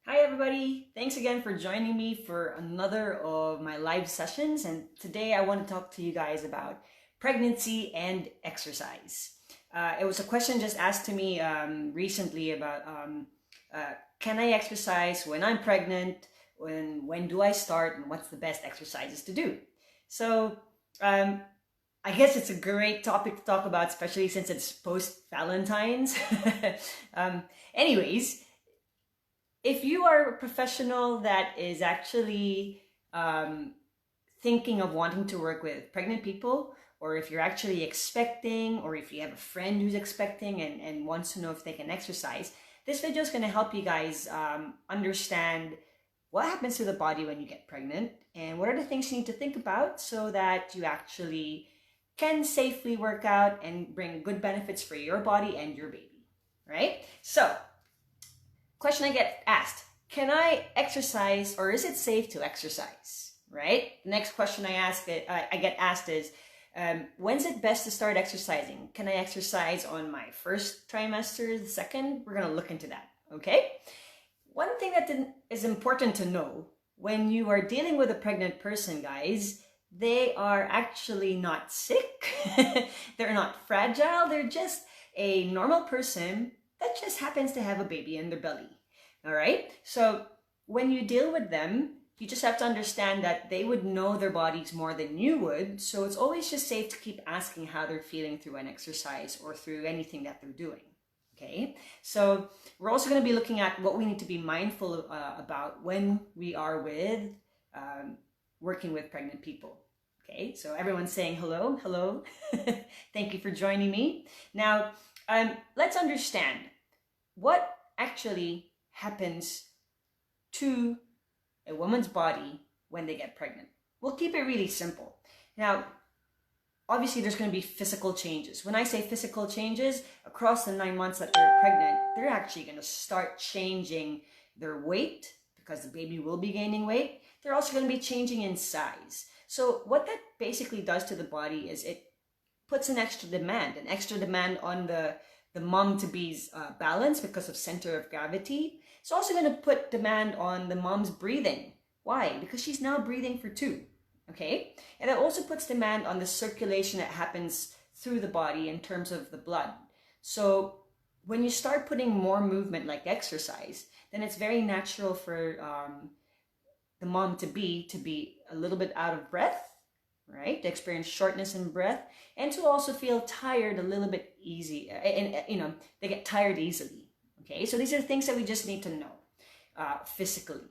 Hi everybody, thanks again for joining me for another of my live sessions, and today I want to talk to you guys about pregnancy and exercise. It was a question just asked to me recently about can I exercise when I'm pregnant, when do I start, and what's the best exercises to do. So I guess it's a great topic to talk about, especially since it's post-Valentine's. um, anyways, if you are a professional that is actually thinking of wanting to work with pregnant people, or if you're actually expecting, or if you have a friend who's expecting and wants to know if they can exercise, this video is going to help you guys understand what happens to the body when you get pregnant and what are the things you need to think about so that you actually can safely work out and bring good benefits for your body and your baby, right? So, question I get asked, can I exercise or is it safe to exercise, right? The next question I get asked is, when's it best to start exercising? Can I exercise on my first trimester, the second? We're going to look into that, okay? One thing that is important to know when you are dealing with a pregnant person, guys, they are actually not sick. They're not fragile. They're just a normal person that just happens to have a baby in their belly. All right? So when you deal with them, you just have to understand that they would know their bodies more than you would. So it's always just safe to keep asking how they're feeling through an exercise or through anything that they're doing. Okay? So we're also going to be looking at what we need to be mindful about when we are working with pregnant people. Okay? So everyone's saying hello, hello. Thank you for joining me. Now, let's understand what actually happens to a woman's body when they get pregnant. We'll keep it really simple. Now, obviously there's going to be physical changes. When I say physical changes, across the 9 months that they're pregnant, they're actually going to start changing their weight because the baby will be gaining weight. They're also going to be changing in size. So what that basically does to the body is it puts an extra demand on the mom-to-be's balance because of center of gravity. It's also going to put demand on the mom's breathing. Why? Because she's now breathing for two, okay? And it also puts demand on the circulation that happens through the body in terms of the blood. So when you start putting more movement like exercise, then it's very natural for the mom-to-be a little bit out of breath, right? To experience shortness in breath and to also feel tired a little bit easy. And they get tired easily. Okay, so these are things that we just need to know physically.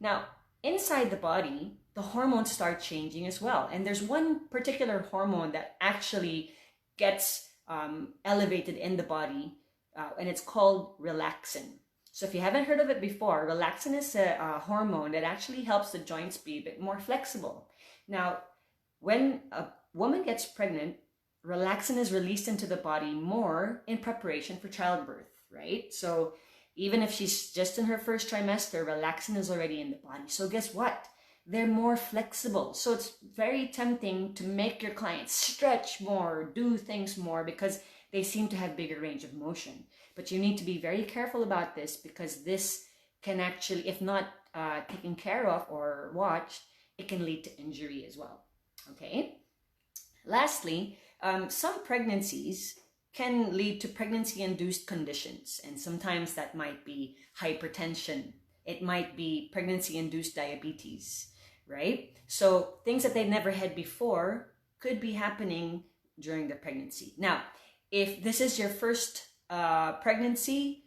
Now, inside the body, the hormones start changing as well. And there's one particular hormone that actually gets elevated in the body, and it's called relaxin. So if you haven't heard of it before, relaxin is a hormone that actually helps the joints be a bit more flexible. Now, when a woman gets pregnant, relaxin is released into the body more in preparation for childbirth, right? So even if she's just in her first trimester, relaxin is already in the body. So guess what? They're more flexible. So it's very tempting to make your clients stretch more, do things more because they seem to have bigger range of motion. But you need to be very careful about this because this can actually, if not taken care of or watched, it can lead to injury as well. Okay. Lastly, some pregnancies can lead to pregnancy-induced conditions, and sometimes that might be hypertension. It might be pregnancy-induced diabetes, right? So things that they've never had before could be happening during the pregnancy. Now, if this is your first pregnancy,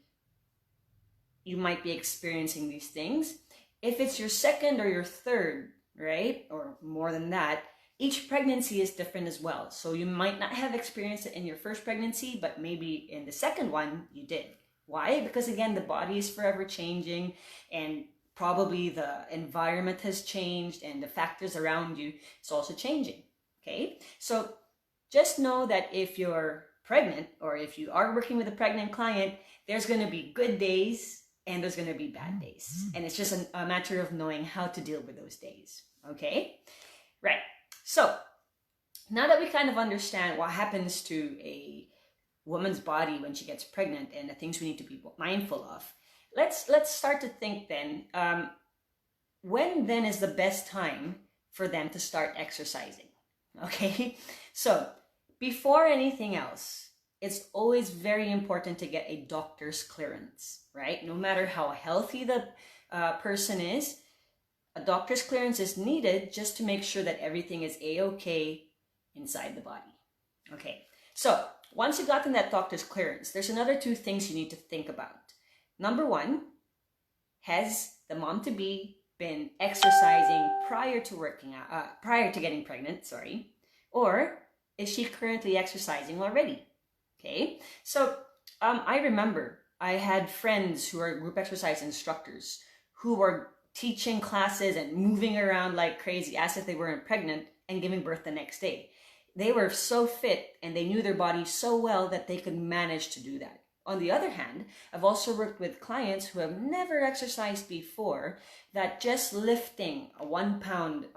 you might be experiencing these things. If it's your second or your third, right, or more than that, each pregnancy is different as well. So you might not have experienced it in your first pregnancy, but maybe in the second one you did. Why? Because again, the body is forever changing and probably the environment has changed and the factors around you is also changing, okay? So just know that if you're pregnant or if you are working with a pregnant client, there's gonna be good days and there's gonna be bad days. And it's just a matter of knowing how to deal with those days, okay? Right. So now that we kind of understand what happens to a woman's body when she gets pregnant and the things we need to be mindful of, let's start to think then. When then is the best time for them to start exercising? Okay, so before anything else, it's always very important to get a doctor's clearance, right? No matter how healthy the person is, a doctor's clearance is needed just to make sure that everything is a-okay inside the body. Okay, so once you've gotten that doctor's clearance, there's another two things you need to think about. Number one, has the mom-to-be been exercising prior to getting pregnant, sorry, or is she currently exercising already? Okay, so I remember I had friends who are group exercise instructors who were teaching classes and moving around like crazy as if they weren't pregnant and giving birth the next day. They were so fit and they knew their body so well that they could manage to do that. On the other hand, I've also worked with clients who have never exercised before, that just lifting a 1 pound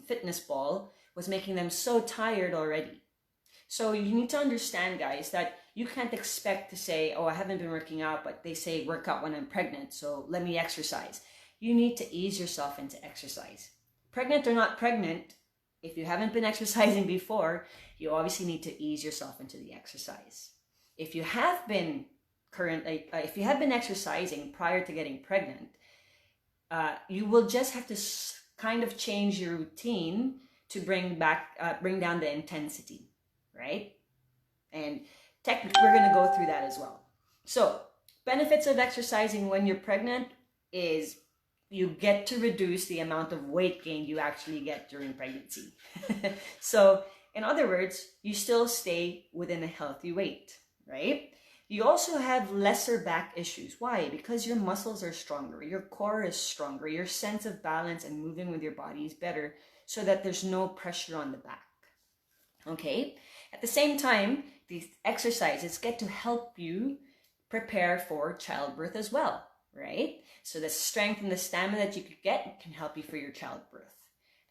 fitness ball was making them so tired already. So you need to understand, guys, that you can't expect to say, oh, I haven't been working out, but they say work out when I'm pregnant, so let me exercise. You need to ease yourself into exercise. Pregnant or not pregnant, if you haven't been exercising before, you obviously need to ease yourself into the exercise. If you have been exercising prior to getting pregnant, you will just have to kind of change your routine to bring down the intensity, right? And technically, we're going to go through that as well. So, benefits of exercising when you're pregnant is you get to reduce the amount of weight gain you actually get during pregnancy. So, in other words, you still stay within a healthy weight, right? You also have lesser back issues. Why? Because your muscles are stronger, your core is stronger, your sense of balance and moving with your body is better, so that there's no pressure on the back. Okay? At the same time, these exercises get to help you prepare for childbirth as well, right? So the strength and the stamina that you could get can help you for your childbirth.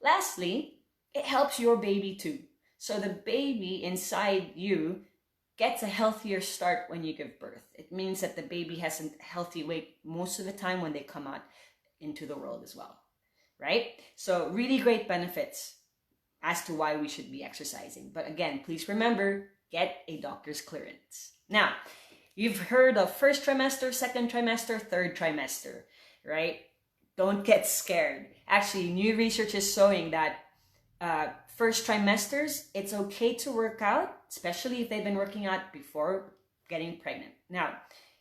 Lastly, it helps your baby too. So the baby inside you gets a healthier start when you give birth. It means that the baby has a healthy weight most of the time when they come out into the world as well, right? So really great benefits as to why we should be exercising. But again, please remember, get a doctor's clearance. Now, you've heard of first trimester, second trimester, third trimester, right? Don't get scared. Actually, new research is showing that first trimesters, it's okay to work out, especially if they've been working out before getting pregnant. Now,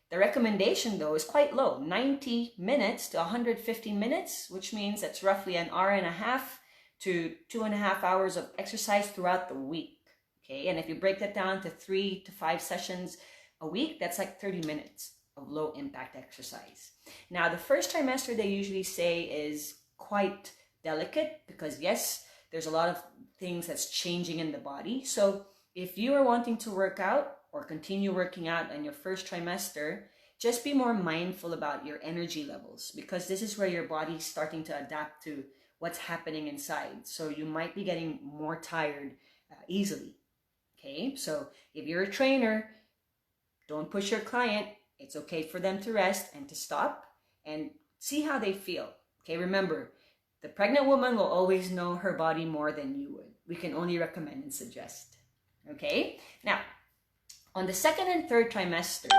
the recommendation though is quite low, 90 minutes to 150 minutes, which means that's roughly an hour and a half to 2.5 hours of exercise throughout the week. Okay, and if you break that down to 3 to 5 sessions a week, that's like 30 minutes of low impact exercise. Now, the first trimester they usually say is quite delicate because yes, there's a lot of things that's changing in the body. So if you are wanting to work out or continue working out in your first trimester, just be more mindful about your energy levels, because this is where your body's starting to adapt to what's happening inside. So you might be getting more tired easily. Okay, so if you're a trainer, don't push your client. It's okay for them to rest and to stop and see how they feel. Okay, remember, the pregnant woman will always know her body more than you would. We can only recommend and suggest. Okay, now on the second and third trimester,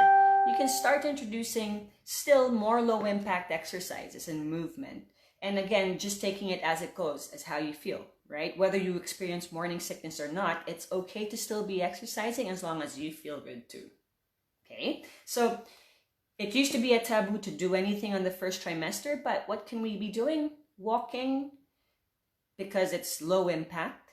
you can start introducing still more low impact exercises and movement. And again, just taking it as it goes, as how you feel, right? Whether you experience morning sickness or not, it's okay to still be exercising as long as you feel good too. Okay, so it used to be a taboo to do anything on the first trimester, but what can we be doing? Walking, because it's low impact.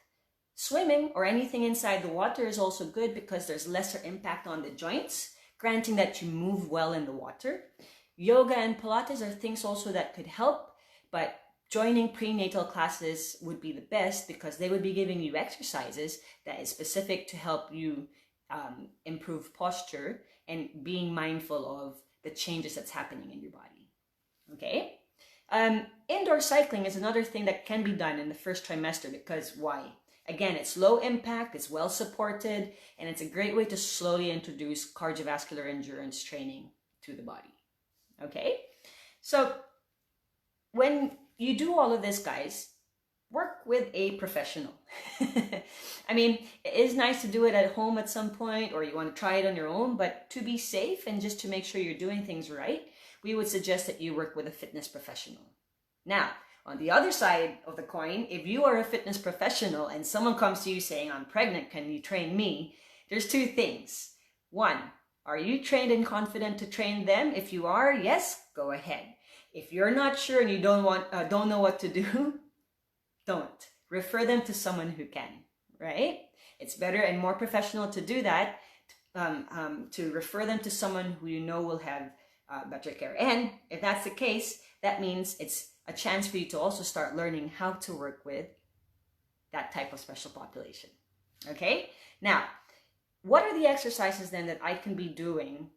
Swimming or anything inside the water is also good because there's lesser impact on the joints, granting that you move well in the water. Yoga and Pilates are things also that could help, but joining prenatal classes would be the best because they would be giving you exercises that is specific to help you improve posture and being mindful of the changes that's happening in your body. Okay? Indoor cycling is another thing that can be done in the first trimester because why? Again, it's low impact, it's well supported, and it's a great way to slowly introduce cardiovascular endurance training to the body. Okay? So when you do all of this, guys, work with a professional. I mean, it is nice to do it at home at some point, or you want to try it on your own, but to be safe and just to make sure you're doing things right, we would suggest that you work with a fitness professional. Now, on the other side of the coin, if you are a fitness professional and someone comes to you saying, I'm pregnant, can you train me? There's two things. One, are you trained and confident to train them? If you are, yes, go ahead. If you're not sure and you don't know what to do, don't. Refer them to someone who can, right? It's better and more professional to do that, to refer them to someone who you know will have better care. And if that's the case, that means it's a chance for you to also start learning how to work with that type of special population. Okay? Now, what are the exercises then that I can be doing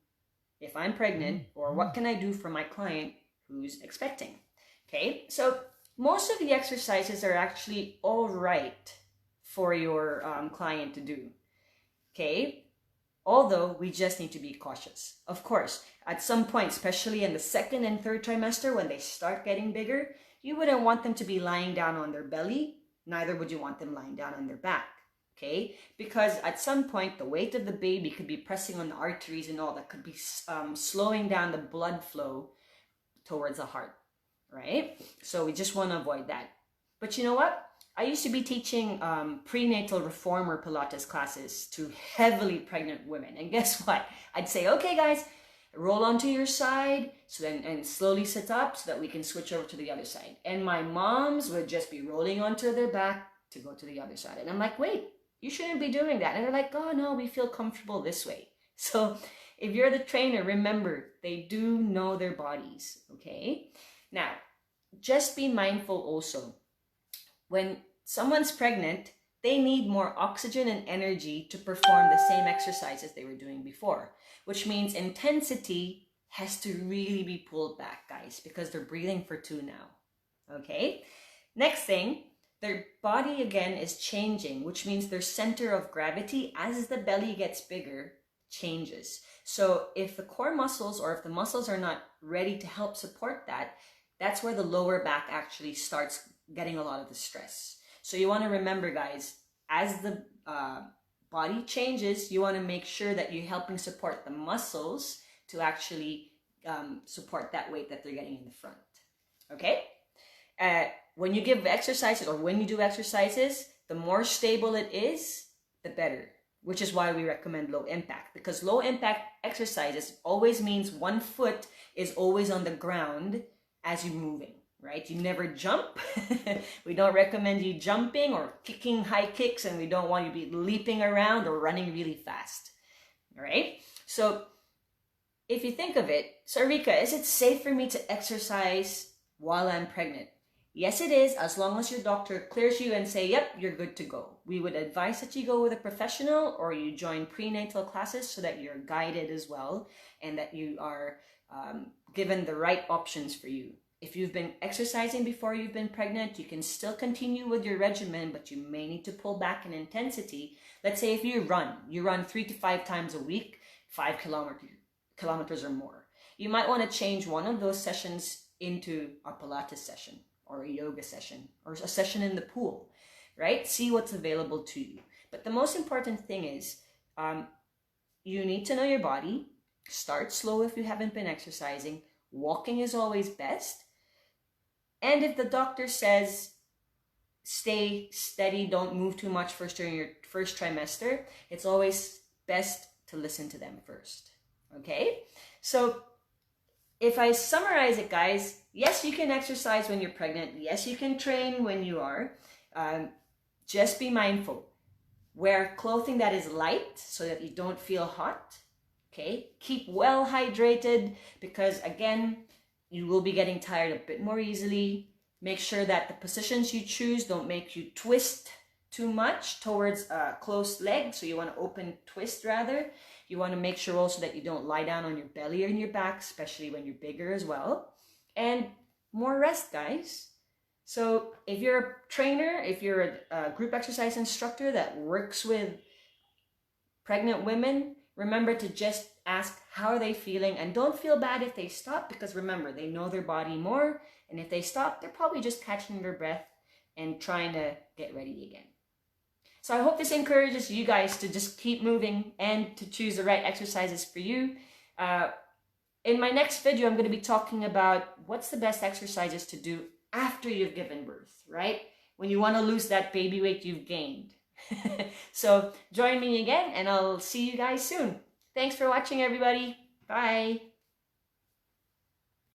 if I'm pregnant, or what can I do for my client who's expecting? Okay, so most of the exercises are actually all right for your client to do. Okay, although we just need to be cautious. Of course, at some point, especially in the second and third trimester, when they start getting bigger, you wouldn't want them to be lying down on their belly, neither would you want them lying down on their back. Okay, because at some point the weight of the baby could be pressing on the arteries and all that, could be slowing down the blood flow towards the heart, right? So we just want to avoid that. But you know what? I used to be teaching prenatal reformer Pilates classes to heavily pregnant women, and guess what? I'd say, okay, guys, roll onto your side, so then and slowly sit up so that we can switch over to the other side. And my moms would just be rolling onto their back to go to the other side, and I'm like, wait. You shouldn't be doing that. And they're like, oh no, we feel comfortable this way. So if you're the trainer, remember, they do know their bodies, okay? Now, just be mindful also. When someone's pregnant, they need more oxygen and energy to perform the same exercises they were doing before, which means intensity has to really be pulled back, guys, because they're breathing for 2 now, okay? Next thing, their body again is changing, which means their center of gravity as the belly gets bigger changes. So if the core muscles, or if the muscles are not ready to help support that, that's where the lower back actually starts getting a lot of the stress. So you want to remember, guys, as the body changes, you want to make sure that you're helping support the muscles to actually support that weight that they're getting in the front. Okay? When you give exercises, or when you do exercises, the more stable it is, the better, which is why we recommend low impact, because low impact exercises always means one foot is always on the ground as you're moving, right? You never jump. We don't recommend you jumping or kicking high kicks, and we don't want you to be leaping around or running really fast, all right? So if you think of it, Sarika, is it safe for me to exercise while I'm pregnant? Yes, it is, as long as your doctor clears you and say, yep, you're good to go. We would advise that you go with a professional, or you join prenatal classes so that you're guided as well, and that you are given the right options for you. If you've been exercising before you've been pregnant, you can still continue with your regimen, but you may need to pull back in intensity. Let's say if you run 3 to 5 times a week, 5 kilometers or more. You might want to change one of those sessions into a Pilates session, or a yoga session, or a session in the pool, right? See what's available to you. But the most important thing is you need to know your body. Start slow if you haven't been exercising. Walking is always best. And if the doctor says, stay steady, don't move too much during your first trimester, it's always best to listen to them first, okay? So if I summarize it, guys, yes, you can exercise when you're pregnant. Yes, you can train when you are. Just be mindful. Wear clothing that is light so that you don't feel hot. Okay? Keep well hydrated, because, again, you will be getting tired a bit more easily. Make sure that the positions you choose don't make you twist too much towards a closed leg. So you want to open twist rather. You want to make sure also that you don't lie down on your belly or in your back, especially when you're bigger as well. And more rest, guys. So if you're a trainer, if you're a group exercise instructor that works with pregnant women, remember to just ask how are they feeling, and don't feel bad if they stop, because remember, they know their body more, and if they stop, they're probably just catching their breath and trying to get ready again. So I hope this encourages you guys to just keep moving and to choose the right exercises for you. In my next video, I'm going to be talking about what's the best exercises to do after you've given birth, right? When you want to lose that baby weight you've gained. So join me again, and I'll see you guys soon. Thanks for watching, everybody. Bye.